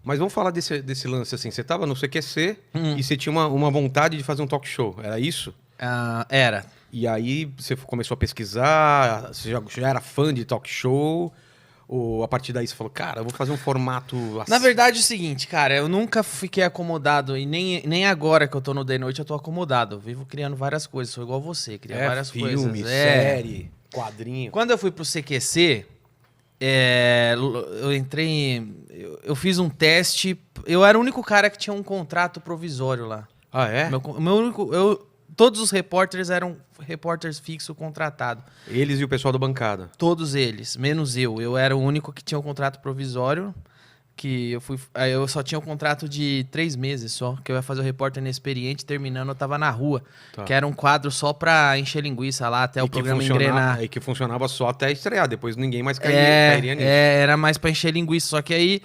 Mas vamos falar desse lance assim. Você tava no CQC e você tinha uma vontade de fazer um talk show. Era isso? Era. E aí você começou a pesquisar, você já era fã de talk show? Ou a partir daí você falou, cara, eu vou fazer um formato assim? Na verdade é o seguinte, cara, eu nunca fiquei acomodado e nem agora que eu tô no The Noite eu tô acomodado. Eu vivo criando várias coisas, sou igual você, cria várias filme, coisas. série, quadrinho. Quando eu fui pro CQC, eu entrei, eu fiz um teste, eu era o único cara que tinha um contrato provisório lá. Ah, é? Meu único, todos os repórteres eram repórteres fixos contratados. Eles e o pessoal da bancada. Todos eles, menos eu. Eu era o único que tinha um contrato provisório, aí eu só tinha um contrato de 3 meses só, que eu ia fazer o repórter inexperiente, terminando eu tava na rua, Tá. que era um quadro só pra encher linguiça lá, até o programa engrenar. E que funcionava só até estrear, depois ninguém mais cairia nisso. Era mais pra encher linguiça, só que aí,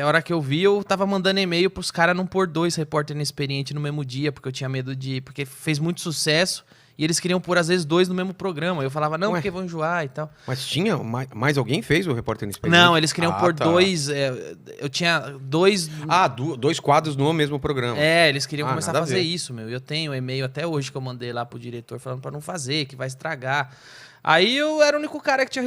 a hora que eu vi, eu tava mandando e-mail pros caras não pôr 2 repórter inexperiente no mesmo dia, porque eu tinha medo porque fez muito sucesso, e eles queriam pôr, às vezes, 2 no mesmo programa. Eu falava, não, porque vão enjoar e tal. Mas tinha mais alguém fez o repórter inexperiente? Não, eles queriam pôr tá. 2. Eu tinha 2. 2 quadros no mesmo programa. Eles queriam começar a nada fazer ver. isso, meu. Eu tenho e-mail até hoje que eu mandei lá pro diretor falando pra não fazer, que vai estragar. Aí eu era o único cara que tinha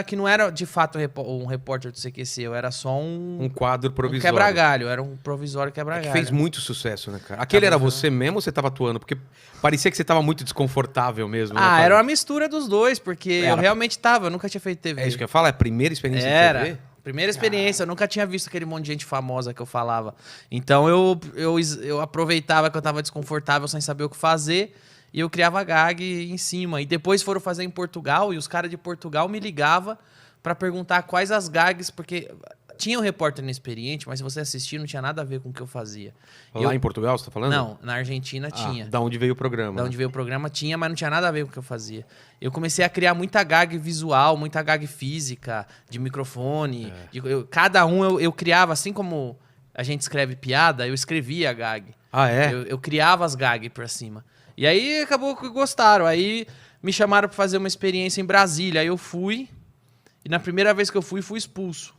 que não era de fato um repórter do CQC, eu era só um quadro provisório. Quebra-galho, era um provisório quebra-galho. Que fez muito sucesso, né, cara? Aquele era você mesmo ou você tava atuando? Porque parecia que você tava muito desconfortável mesmo. né, era uma mistura dos dois, porque eu realmente tava, eu nunca tinha feito TV. É isso que eu ia falar, é a primeira experiência de TV? Primeira experiência, eu nunca tinha visto aquele monte de gente famosa que eu falava. Então eu aproveitava que eu tava desconfortável sem saber o que fazer e eu criava gag em cima. E depois foram fazer em Portugal e os caras de Portugal me ligavam pra perguntar quais as gags, porque tinha um repórter inexperiente, mas se você assistir não tinha nada a ver com o que eu fazia. Lá em Portugal, você tá falando? Não, na Argentina tinha. Da onde veio o programa. Da onde veio o programa tinha, mas não tinha nada a ver com o que eu fazia. Eu comecei a criar muita gag visual, muita gag física, de microfone. Cada um eu criava, assim como a gente escreve piada, eu escrevia a gag. Ah, é? Eu criava as gags pra cima. E aí acabou que gostaram. Aí me chamaram pra fazer uma experiência em Brasília. Aí eu fui, e na primeira vez que eu fui expulso.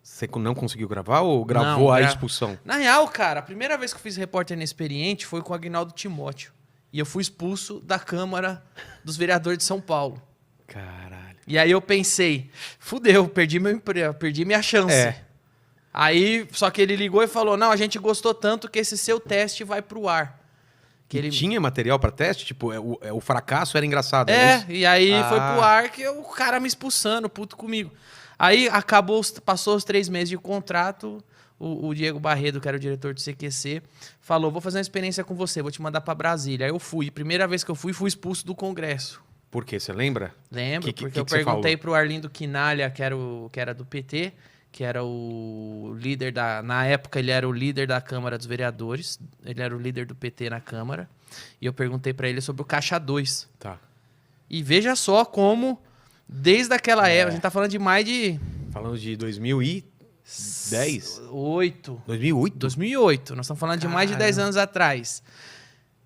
Você não conseguiu gravar ou gravou a expulsão? Na real, cara, a primeira vez que eu fiz repórter inexperiente foi com o Aguinaldo Timóteo. E eu fui expulso da Câmara dos Vereadores de São Paulo. Caralho. E aí eu pensei, fudeu, perdi meu emprego, perdi minha chance. Aí, só que ele ligou e falou, não, a gente gostou tanto que esse seu teste vai pro ar. Tinha material pra teste? Tipo, o fracasso era engraçado, é isso? E aí foi pro ar que o cara me expulsando, puto comigo. Aí passou os 3 meses de contrato, o Diego Barredo, que era o diretor do CQC, falou, vou fazer uma experiência com você, vou te mandar pra Brasília. Aí eu fui. Primeira vez que eu fui expulso do Congresso. Por quê? Você lembra? Lembro, porque eu perguntei pro Arlindo Quinalha, que era do PT, que era o líder na época ele era o líder da Câmara dos Vereadores, ele era o líder do PT na Câmara, e eu perguntei pra ele sobre o Caixa 2. Tá. E veja só como, desde aquela época, a gente tá falando de mais de... Falando de 2010? 2008. 2008? 2008, nós estamos falando de mais de 10 anos atrás.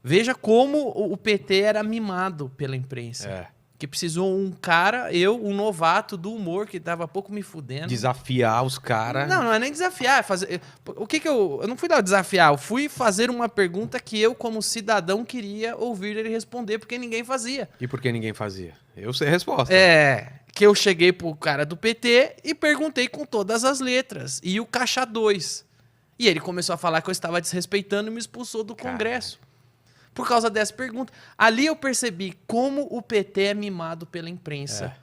Veja como o PT era mimado pela imprensa. Que precisou um cara, um novato do humor, que tava pouco me fudendo. Desafiar os caras. Não é nem desafiar. Eu não fui lá desafiar, eu fui fazer uma pergunta que eu, como cidadão, queria ouvir ele responder, porque ninguém fazia. E por que ninguém fazia? Eu sei a resposta. Que eu cheguei pro cara do PT e perguntei com todas as letras. E o Caixa 2. E ele começou a falar que eu estava desrespeitando e me expulsou do Congresso. Por causa dessa pergunta. Ali eu percebi como o PT é mimado pela imprensa.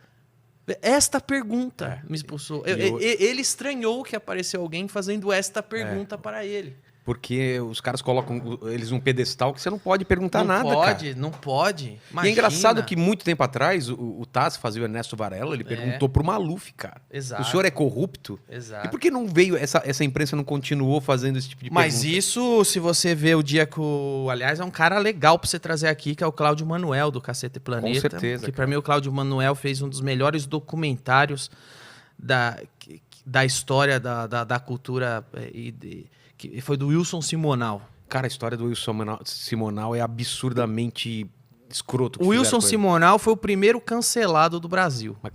Esta pergunta me expulsou. Ele estranhou que apareceu alguém fazendo esta pergunta para ele. Porque os caras colocam eles num pedestal que você não pode perguntar nada, cara. Não pode. Imagina. E é engraçado que muito tempo atrás o Taz fazia o Ernesto Varela, ele perguntou pro Maluf, cara. Exato. O senhor é corrupto? Exato. E por que não veio, essa imprensa não continuou fazendo esse tipo de pergunta? Mas isso, se você vê o dia que aliás, é um cara legal pra você trazer aqui, que é o Cláudio Manuel, do Cacete e Planeta. Com certeza. Que pra mim o Cláudio Manuel fez um dos melhores documentários da história da cultura que foi do Wilson Simonal. Cara, a história do Wilson Simonal é absurdamente escroto. O Wilson Simonal foi o primeiro cancelado do Brasil. Mas